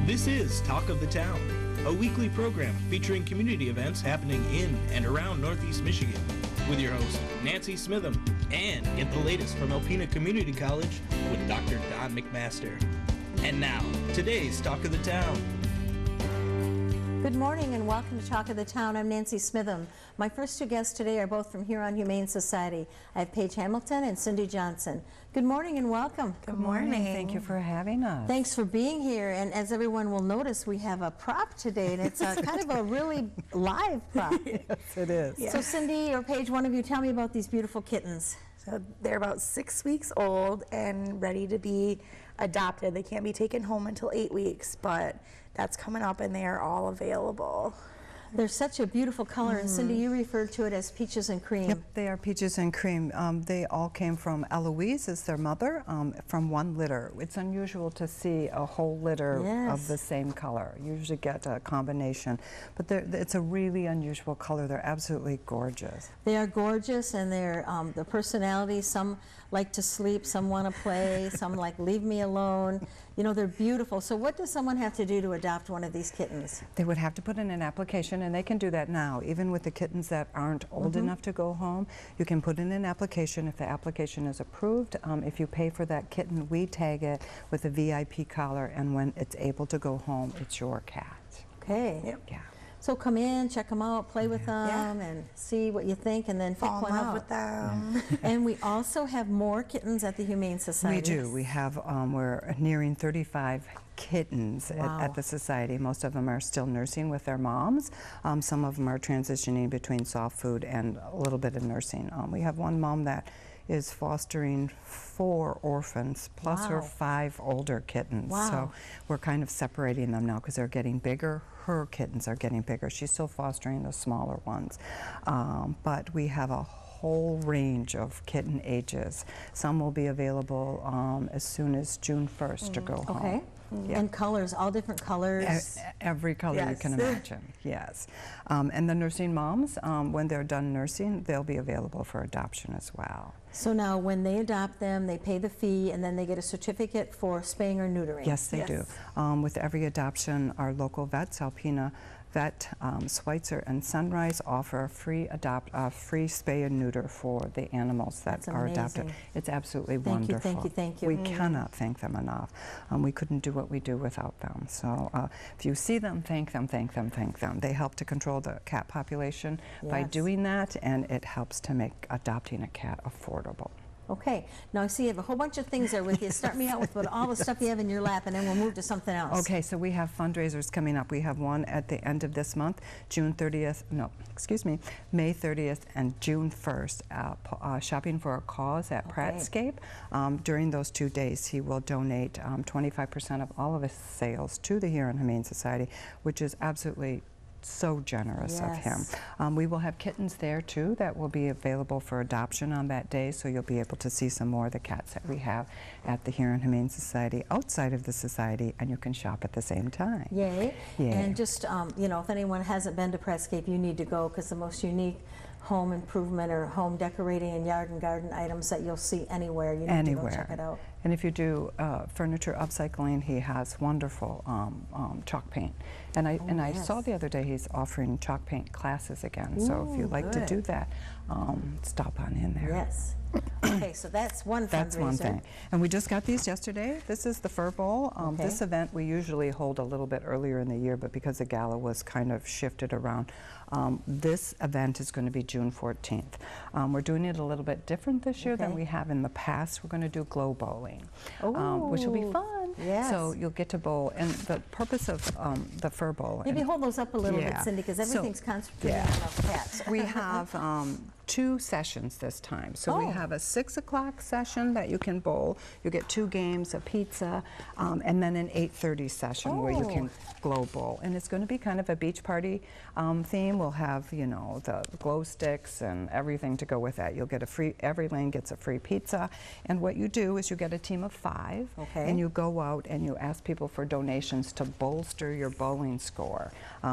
This is Talk of the Town, a weekly program featuring community events happening in and around Northeast Michigan, with your host, Nancy Smitham, and get the latest from Alpena Community College with Dr. Don McMaster. And now, today's Talk of the Town. Good morning and welcome to Talk of the Town. I'm Nancy Smitham. My first two guests today are both from Huron Humane Society. I have Paige Hamilton and Cindy Johnson. Good morning and welcome. Good morning. Thank you for having us. Thanks for being here. And as everyone will notice, we have a prop today, and it's a kind of a really live prop. Yes, it is. Yeah. So Cindy or Paige, one of you tell me about these beautiful kittens. So they're about 6 weeks old and ready to be adopted. They can't be taken home until 8 weeks, but that's coming up and they are all available. They're such a beautiful color, and Cindy, you referred to it as peaches and cream. Yep, they are peaches and cream. They all came from Eloise, is their mother, from one litter. It's unusual to see a whole litter of the same color. You usually get a combination, but it's a really unusual color. They're absolutely gorgeous. They are gorgeous, and they're the personalities. Some like to sleep, some want to play, some like leave me alone. You know, they're beautiful. So what does someone have to do to adopt one of these kittens? They would have to put in an application, and they can do that now. Even with the kittens that aren't old enough to go home, you can put in an application. If the application is approved, if you pay for that kitten, we tag it with a VIP collar, and when it's able to go home, it's your cat. Okay. Yep. Yeah. So come in, check them out, play with them, and see what you think, and then pick Fall one in love out. with them. And we also have more kittens at the Humane Society. We do. We have, we're nearing 35 kittens at the Society. Most of them are still nursing with their moms. Some of them are transitioning between soft food and a little bit of nursing. We have one mom that is fostering 4 orphans plus her 5 older kittens. Wow. So we're kind of separating them now because they're getting bigger. Her kittens are getting bigger. She's still fostering the smaller ones. But we have a whole range of kitten ages. Some will be available as soon as June 1st to go home. Okay. Yeah. And colors, all different colors. Every color you can imagine, yes. And the nursing moms, when they're done nursing, they'll be available for adoption as well. So now when they adopt them, they pay the fee, and then they get a certificate for spaying or neutering. Yes, they do. With every adoption, our local vets, Alpena Vet, Schweitzer, and Sunrise offer a free spay and neuter for the animals that are adopted. It's absolutely wonderful. Thank you, thank you. We cannot thank them enough. We couldn't do what we do without them. So if you see them, thank them, thank them, thank them. They help to control the cat population by doing that, and it helps to make adopting a cat affordable. Okay. Now I see you have a whole bunch of things there with you. Start me out with all the stuff you have in your lap, and then we'll move to something else. Okay, so we have fundraisers coming up. We have one at the end of this month, May 30th and June 1st, Shopping for a Cause at Prattscape. During those 2 days, he will donate 25% of all of his sales to the Huron Humane Society, which is absolutely so generous of him. We will have kittens there too that will be available for adoption on that day, so you'll be able to see some more of the cats that we have at the Huron Humane Society outside of the Society, and you can shop at the same time. Yay. Yay. And just, you know, if anyone hasn't been to Prattscape, you need to go, because the most unique home improvement or home decorating and yard and garden items that you'll see anywhere. You need to go check it out. And if you do furniture upcycling, he has wonderful chalk paint. And I saw the other day he's offering chalk paint classes again. So if you like to do that, stop on in there. Yes. Okay, so that's one fundraiser. That's one thing. And we just got these yesterday. This is the Fur Bowl. This event we usually hold a little bit earlier in the year, but because the gala was kind of shifted around, this event is going to be June 14th. We're doing it a little bit different this year than we have in the past. We're going to do glow bowling, which will be fun. Yes. So you'll get to bowl. And the purpose of the Fur Bowl. Maybe hold those up a little bit, Cindy, because everything's concentrated on those cats. We have 2 sessions this time. So we have a 6 o'clock session that you can bowl. You get 2 games, a pizza, and then an 8:30 session where you can glow bowl. And it's going to be kind of a beach party theme. We'll have, you know, the glow sticks and everything to go with that. You'll get a free, every lane gets a free pizza. And what you do is you get a team of 5, and you go out and you ask people for donations to bolster your bowling score.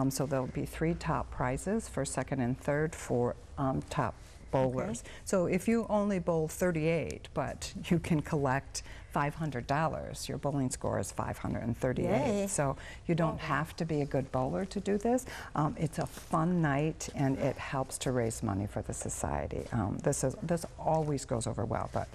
So there'll be 3 top prizes for second and third, 4 top bowlers. So if you only bowl 38, but you can collect $500, your bowling score is 538. Yay. So you don't have to be a good bowler to do this. It's a fun night, and it helps to raise money for the society. This always goes over well, but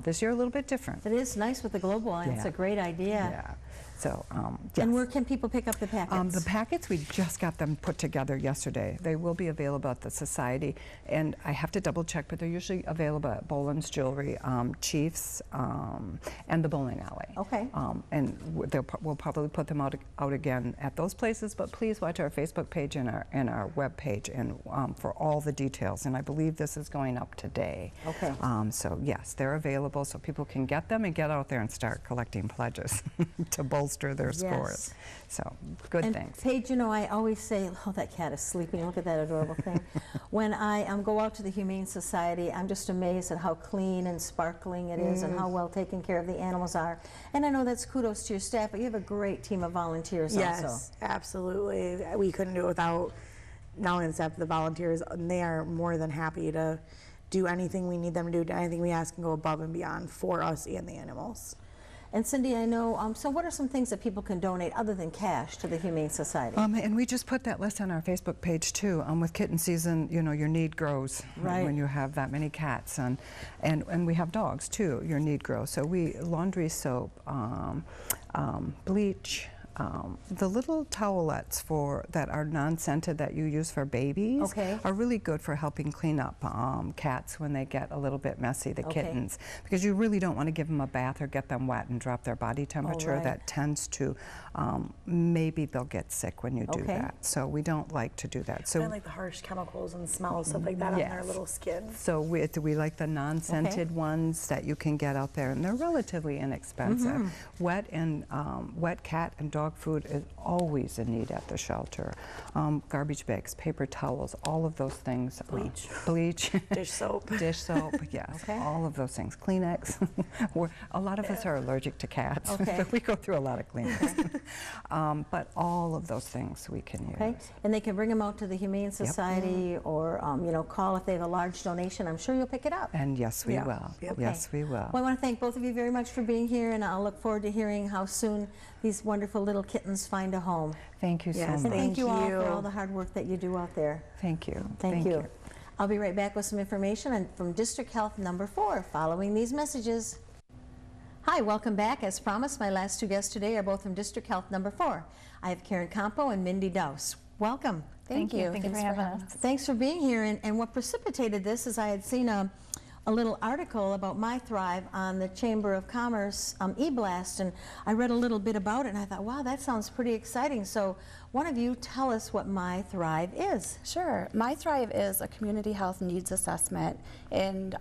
this year a little bit different. It is nice with the globe wine. It's a great idea. Yeah. So, yes. And where can people pick up the packets? The packets, we just got them put together yesterday. They will be available at the Society, and I have to double check, but they're usually available at Boland's Jewelry, Chiefs, and the Bowling Alley. Okay. And we'll probably put them out again at those places, but please watch our Facebook page and our web page and for all the details. And I believe this is going up today. Okay. So yes, they're available so people can get them and get out there and start collecting pledges to bolster their scores. So good things. Paige, you know, I always say, oh, that cat is sleeping. Look at that adorable thing. When I go out to the Humane Society, I'm just amazed at how clean and sparkling it is and how well taken care of the animals are. And I know that's kudos to your staff, but you have a great team of volunteers also. Yes, absolutely. We couldn't do it without not only the staff, but the volunteers. And they are more than happy to do anything we need them to do, anything we ask, and go above and beyond for us and the animals. And Cindy, I know, so what are some things that people can donate other than cash to the Humane Society? And we just put that list on our Facebook page too. With kitten season, you know, your need grows when you have that many cats, and we have dogs too. Your need grows. So laundry soap, bleach. The little towelettes that are non-scented that you use for babies are really good for helping clean up cats when they get a little bit messy, the kittens, because you really don't want to give them a bath or get them wet and drop their body temperature. That tends to, maybe they'll get sick when you do that. So we don't like to do that. So I like the harsh chemicals and smells, stuff like that on their little skin. So we like the non-scented ones that you can get out there, and they're relatively inexpensive. Wet cat and dog food is always a need at the shelter. Garbage bags, paper towels, all of those things. Bleach. Dish soap. Dish soap, yes. All of those things. Kleenex. A lot of us are allergic to cats, so we go through a lot of Kleenex. But all of those things we can use. And they can bring them out to the Humane Society or you know, call if they have a large donation. I'm sure you'll pick it up. And yes, we will. Yes, we will. Well, I want to thank both of you very much for being here, and I'll look forward to hearing how soon these wonderful little kittens find a home. Thank you so much. And thank you all for all the hard work that you do out there. Thank you. Thank you. I'll be right back with some information from District Health number 4 following these messages. Hi, welcome back. As promised, my last two guests today are both from District Health number 4. I have Karen Campo and Mindy Dowse. Welcome. Thank you. Thanks for having us. Thanks for being here. And what precipitated this is I had seen a little article about MyThrive on the Chamber of Commerce e-blast, and I read a little bit about it, and I thought, wow, that sounds pretty exciting. So one of you tell us what MyThrive is. Sure. MyThrive is a community health needs assessment, and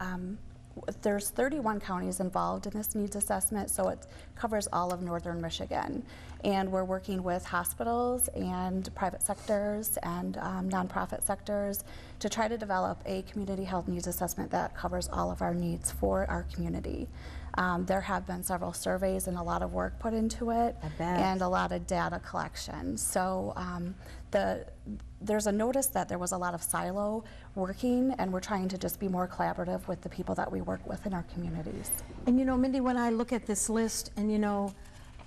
there's 31 counties involved in this needs assessment, so it covers all of northern Michigan. And we're working with hospitals and private sectors and nonprofit sectors to try to develop a community health needs assessment that covers all of our needs for our community. There have been several surveys and a lot of work put into it, and a lot of data collection. So there's a notice that there was a lot of silo working, and we're trying to just be more collaborative with the people that we work with in our communities. And you know, Mindy, when I look at this list, and you know,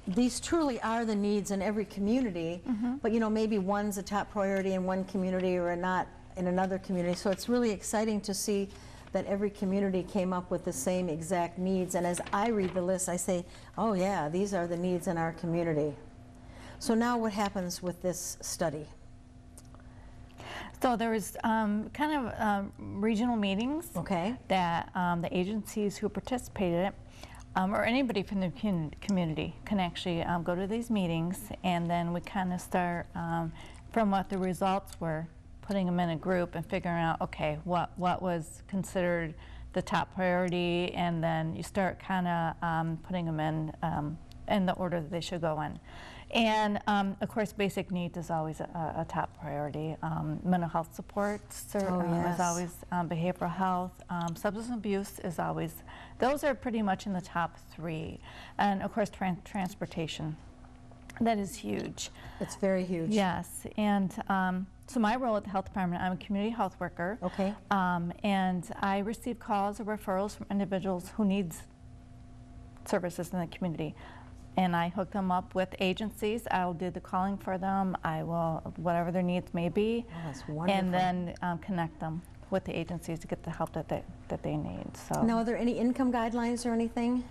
these truly are the needs in every community, but you know, maybe one's a top priority in one community or not in another community. So it's really exciting to see that every community came up with the same exact needs. And as I read the list, I say, oh yeah, these are the needs in our community. So now what happens with this study? So there was kind of regional meetings that the agencies who participated in it, or anybody from the community can actually go to these meetings, and then we kind of start from what the results were, putting them in a group and figuring out, okay, what was considered the top priority, and then you start kind of putting them in the order that they should go in. And of course, basic needs is always a top priority. Mental health support is always, behavioral health, substance abuse is always, those are pretty much in the top 3. And of course, transportation That is huge. It's very huge. Yes, and so my role at the health department, I'm a community health worker. Okay. And I receive calls or referrals from individuals who need services in the community. And I hook them up with agencies. I'll do the calling for them. I will, whatever their needs may be. Oh, that's wonderful. And then connect them with the agencies to get the help that they need. So. Now, are there any income guidelines or anything?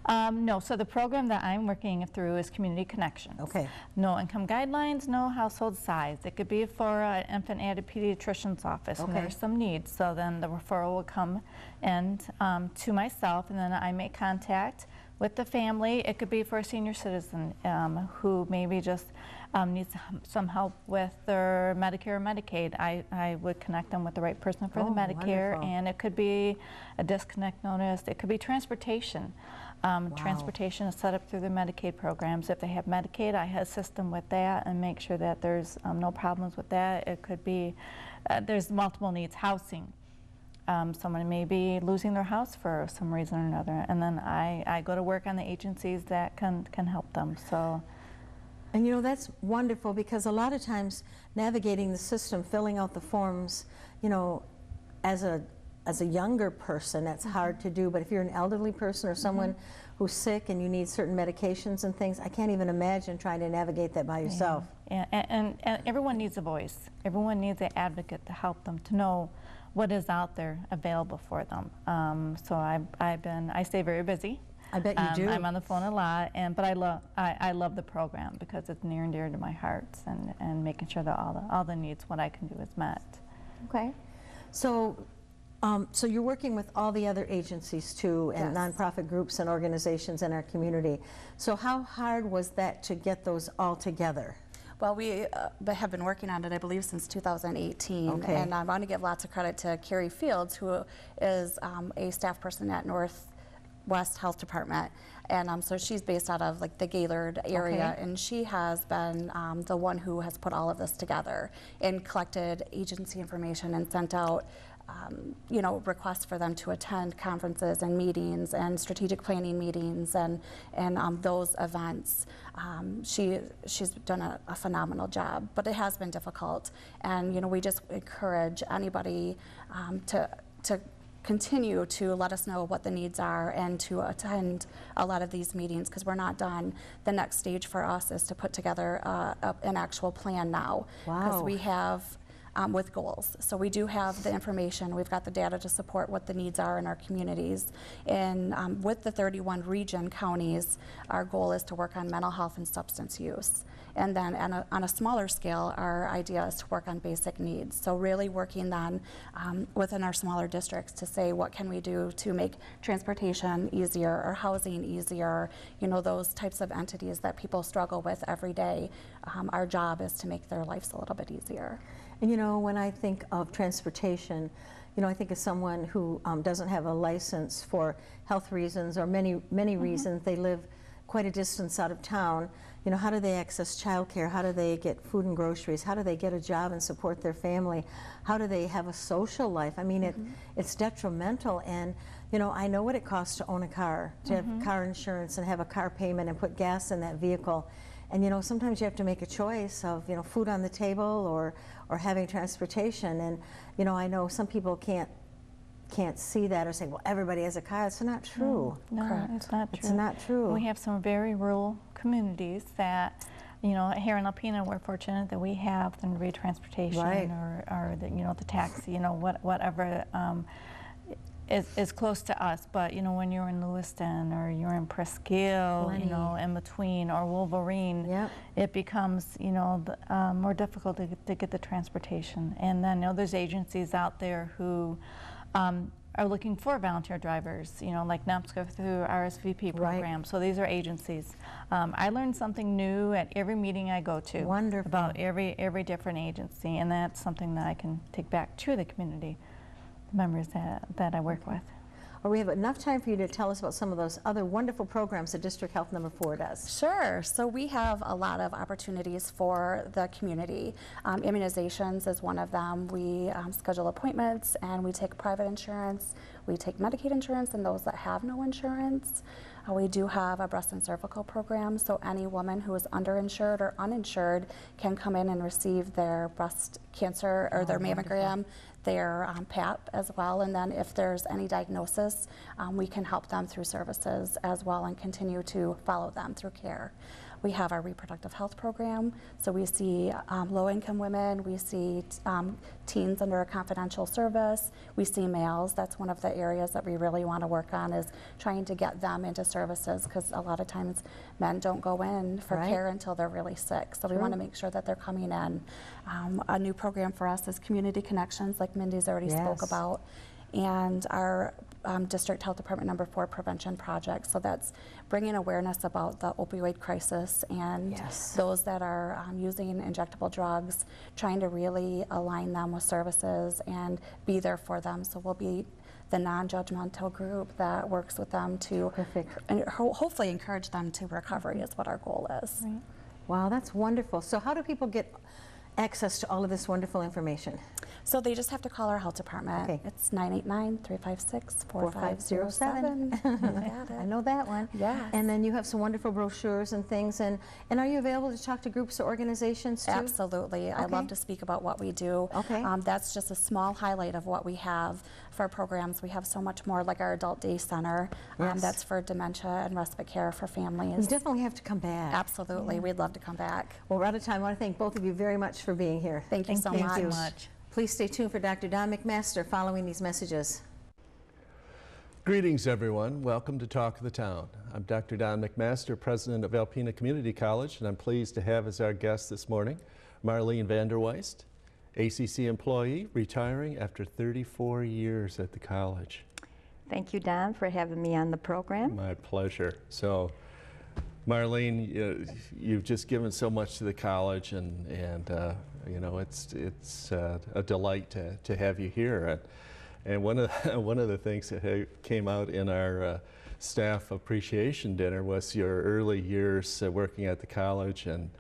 No, so the program that I'm working through is Community Connections. Okay. No income guidelines, no household size. It could be for an infant at a pediatrician's office, and Okay. there's some needs. So then the referral will come and to myself, and then I make contact with the family. It could be for a senior citizen who maybe just needs some help with their Medicare or Medicaid. I would connect them with the right person for the Medicare, wonderful. and it could be a disconnect notice. It could be transportation. Transportation is set up through the Medicaid programs. If they have Medicaid, I assist them with that and make sure that there's no problems with that. It could be, there's multiple needs, housing. Someone may be losing their house for some reason or another, and then I go to work on the agencies that can help them. So. And you know, that's wonderful, because a lot of times navigating the system, filling out the forms, you know, as a younger person, that's hard to do. But if you're an elderly person or someone who's sick and you need certain medications and things, I can't even imagine trying to navigate that by yourself. Yeah. And everyone needs a voice. Everyone needs an advocate to help them to know what is out there available for them. So I stay very busy. I bet you do. I'm on the phone a lot, but I love the program because it's near and dear to my heart, and making sure that all the needs, what I can do, is met. Okay. So, so you're working with all the other agencies too, and Yes. nonprofit groups and organizations in our community. So how hard was that to get those all together? Well, we have been working on it, I believe, since 2018. Okay. And I want to give lots of credit to Carrie Fields, who is a staff person at Northwest Health Department. And so she's based out of like the Gaylord area, Okay. and she has been the one who has put all of this together and collected agency information and sent out you know, requests for them to attend conferences and meetings and strategic planning meetings and those events. She's done a phenomenal job, but it has been difficult. And you know, we just encourage anybody to continue to let us know what the needs are and to attend a lot of these meetings, because we're not done. The next stage for us is to put together an actual plan now, because Wow. we have with goals. So we do have the information, we've got the data to support what the needs are in our communities. And with the 31 region counties, our goal is to work on mental health and substance use. And then on a smaller scale, our idea is to work on basic needs. So really working then within our smaller districts to say, what can we do to make transportation easier or housing easier, you know, those types of entities that people struggle with every day. Our job is to make their lives a little bit easier. And you know, when I think of transportation, you know, I think of someone who doesn't have a license for health reasons or many reasons. They live quite a distance out of town. You know, how do they access childcare? How do they get food and groceries? How do they get a job and support their family? How do they have a social life? I mean, it's detrimental. And you know, I know what it costs to own a car, to have car insurance and have a car payment and put gas in that vehicle. And you know, sometimes you have to make a choice of, you know, food on the table or having transportation. And you know, I know some people can't see that or say, well, everybody has a car. It's not true. No, Correct. it's not true. It's not true. We have some very rural communities that, you know, here in Alpena, we're fortunate that we have the Navy transportation, Right. or the, you know, the taxi, you know, whatever is close to us. But you know, when you're in Lewiston or you're in Presqu'île, Plenty. you know, in between, or Wolverine, Yep. it becomes, you know, more difficult to get the transportation. And then, you know, there's agencies out there who are looking for volunteer drivers, you know, like NEPSCO through RSVP program. So these are agencies. I learn something new at every meeting I go to. Wonderful. About every different agency, and that's something that I can take back to the community members that I work with. Or we have enough time for you to tell us about some of those other wonderful programs that District Health Number 4 does. Sure. So we have a lot of opportunities for the community. Immunizations is one of them. We schedule appointments, and we take private insurance. We take Medicaid insurance and those that have no insurance. We do have a breast and cervical program, so any woman who is underinsured or uninsured can come in and receive their breast cancer or their mammogram, their PAP as well, and then if there's any diagnosis, we can help them through services as well and continue to follow them through care. We have our reproductive health program, so we see low-income women, we see teens under a confidential service, we see males. That's one of the areas that we really want to work on, is trying to get them into services, because a lot of times men don't go in for care until they're really sick. So we want to make sure that they're coming in. A new program for us is Community Connections, like Mindy's already spoke about, and our District Health Department number 4 prevention project. So that's bringing awareness about the opioid crisis and those that are using injectable drugs, trying to really align them with services and be there for them. So we'll be the non-judgmental group that works with them to hopefully encourage them to recovery is what our goal is. Right. Wow, that's wonderful. So how do people get access to all of this wonderful information? So they just have to call our health department. Okay. It's 989-356-4507. I know that one. Yes. And then you have some wonderful brochures and things. And are you available to talk to groups or organizations too? Absolutely. I love to speak about what we do. Okay. That's just a small highlight of what we have for our programs. We have so much more, like our Adult Day Center. That's for dementia and respite care for families. You definitely have to come back. Absolutely. We'd love to come back. Well, we're out of time. I want to thank both of you very much for being here. Thank you so much. Please stay tuned for Dr. Don McMaster following these messages. Greetings, everyone. Welcome to Talk of the Town. I'm Dr. Don McMaster, president of Alpena Community College, and I'm pleased to have as our guest this morning Marlene Vanderweist, ACC employee, retiring after 34 years at the college. Thank you, Don, for having me on the program. My pleasure. So, Marlene, you've just given so much to the college, and you know, it's a delight to have you here. And one of the things that came out in our staff appreciation dinner was your early years working at the college and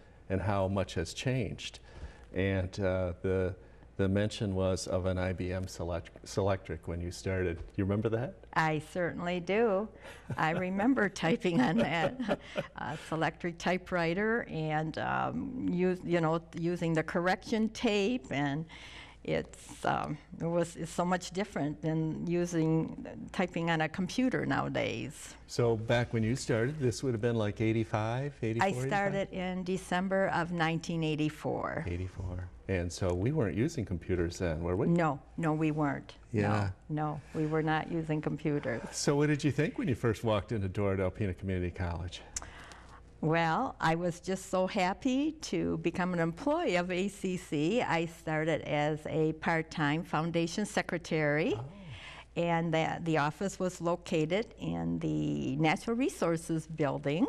how much has changed. And the mention was of an IBM Selectric when you started. You remember that? I certainly do. I remember typing on that Selectric typewriter and using the correction tape, and it's so much different than typing on a computer nowadays. So back when you started, this would have been like 85, 84? I started in December of 1984. 84. And so we weren't using computers then, were we? No, we weren't. Yeah. No, we were not using computers. So what did you think when you first walked in the door at Alpena Community College? Well, I was just so happy to become an employee of ACC. I started as a part-time foundation secretary, and the office was located in the Natural Resources building.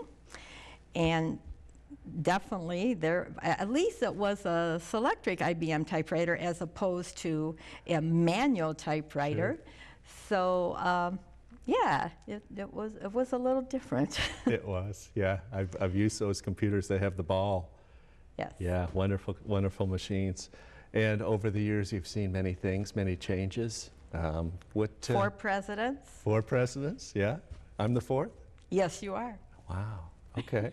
And definitely, at least it was a Selectric IBM typewriter as opposed to a manual typewriter. So, yeah, it was a little different. It was, yeah. I've used those computers. They have the ball. Yes. Yeah, wonderful machines. And over the years, you've seen many things, many changes. 4 presidents. 4 presidents, yeah. I'm the 4th? Yes, you are. Wow. Okay.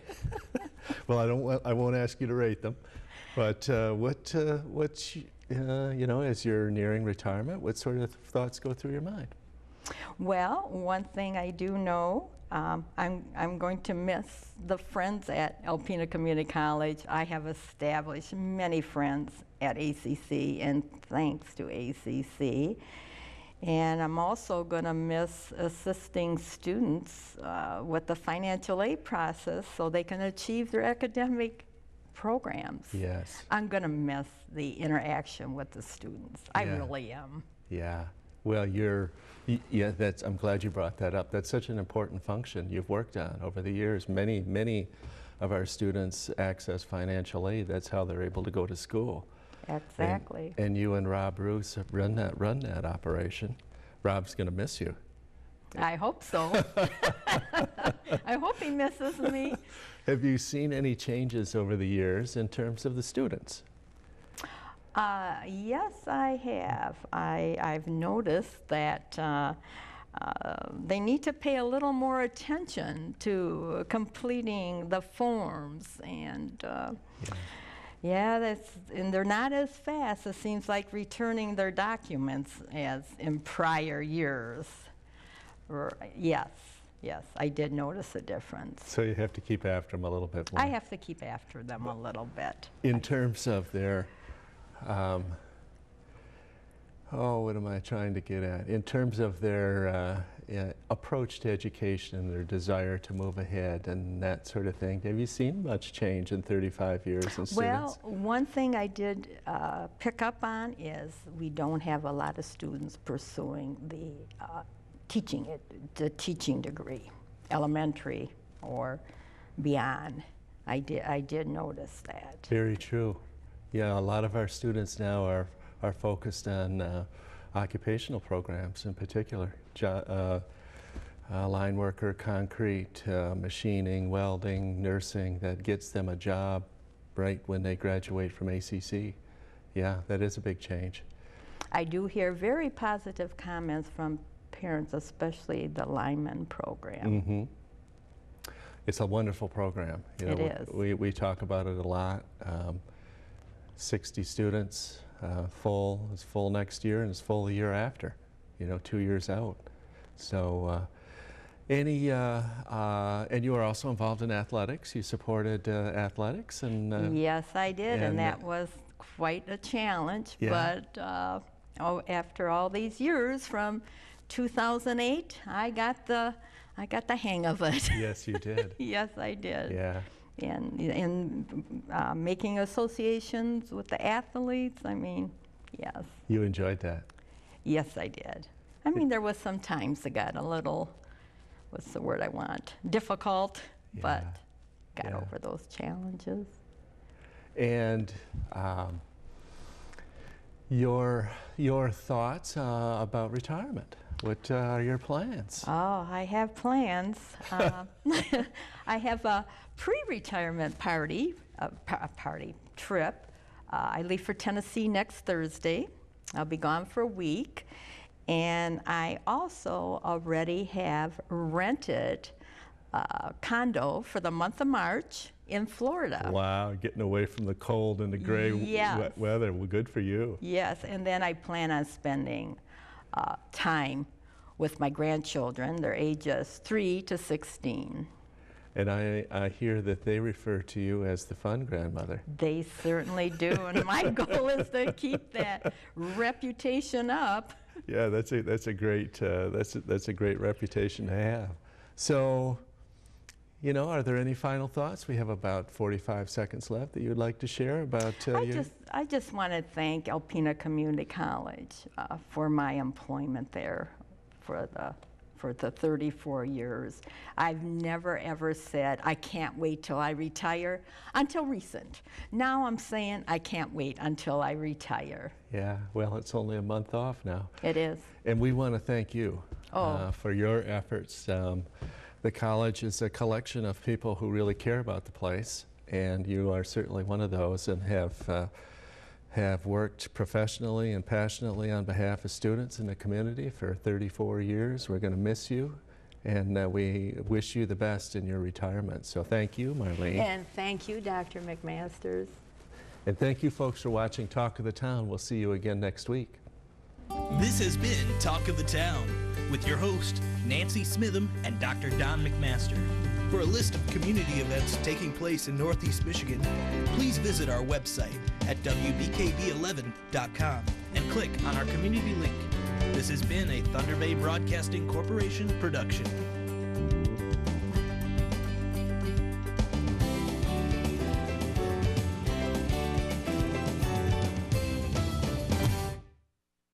Well, I won't ask you to rate them, but what's as you're nearing retirement, what sort of thoughts go through your mind? Well, one thing I do know, I'm going to miss the friends at Alpena Community College. I have established many friends at ACC, and thanks to ACC. And I'm also going to miss assisting students with the financial aid process so they can achieve their academic programs. Yes. I'm going to miss the interaction with the students. I really am. Yeah. Well, I'm glad you brought that up. That's such an important function you've worked on over the years. Many of our students access financial aid. That's how they're able to go to school. Exactly. And you and Rob Bruce run that operation. Rob's going to miss you. I hope so. I hope he misses me. Have you seen any changes over the years in terms of the students? Yes, I have. I've noticed that they need to pay a little more attention to completing the forms, and and they're not as fast, it seems like, returning their documents as in prior years. Yes, I did notice a difference. So you have to keep after them a little bit more. I have to keep after them a little bit. In terms of their, what am I trying to get at? In terms of their approach to education and their desire to move ahead and that sort of thing, have you seen much change in 35 years in students? Well, one thing I did pick up on is we don't have a lot of students pursuing the teaching degree, elementary or beyond. I did notice that. Very true. Yeah, a lot of our students now are focused on occupational programs in particular. Line worker, concrete, machining, welding, nursing, that gets them a job right when they graduate from ACC. Yeah, that is a big change. I do hear very positive comments from parents, especially the lineman program. Mm-hmm. It's a wonderful program. You know, it is. We talk about it a lot. 60 students, full. It's full next year and it's full the year after, 2 years out. So and you are also involved in athletics. You supported athletics. And yes, I did, and that was quite a challenge. Yeah. But after all these years, from 2008, I got the hang of it. Yes, you did. Yes, I did. Yeah. And making associations with the athletes, I mean, yes. You enjoyed that? Yes, I did. I mean, there was some times that got a little, what's the word I want, difficult, but got over those challenges. And your thoughts about retirement? What are your plans? Oh, I have plans. I have a pre-retirement trip. I leave for Tennessee next Thursday. I'll be gone for a week. And I also already have rented a condo for the month of March in Florida. Wow, getting away from the cold and the gray wet weather. Well, good for you. Yes, and then I plan on spending time with my grandchildren. They're ages 3 to 16. And I hear that they refer to you as the fun grandmother. They certainly do, and my goal is to keep that reputation up. Yeah, that's a great reputation to have. So, are there any final thoughts? We have about 45 seconds left that you'd like to share about I just want to thank Alpena Community College for my employment there for the 34 years. I've never ever said, I can't wait till I retire, until recent. Now I'm saying I can't wait until I retire. Yeah, well, it's only a month off now. It is. And we want to thank you for your efforts. The college is a collection of people who really care about the place, and you are certainly one of those, and have worked professionally and passionately on behalf of students in the community for 34 years. We're going to miss you, and we wish you the best in your retirement. So thank you, Marlene. And thank you, Dr. McMasters. And thank you, folks, for watching Talk of the Town. We'll see you again next week. This has been Talk of the Town with your host, Nancy Smitham and Dr. Don McMaster. For a list of community events taking place in Northeast Michigan, please visit our website at WBKB11.com and click on our community link. This has been a Thunder Bay Broadcasting Corporation production.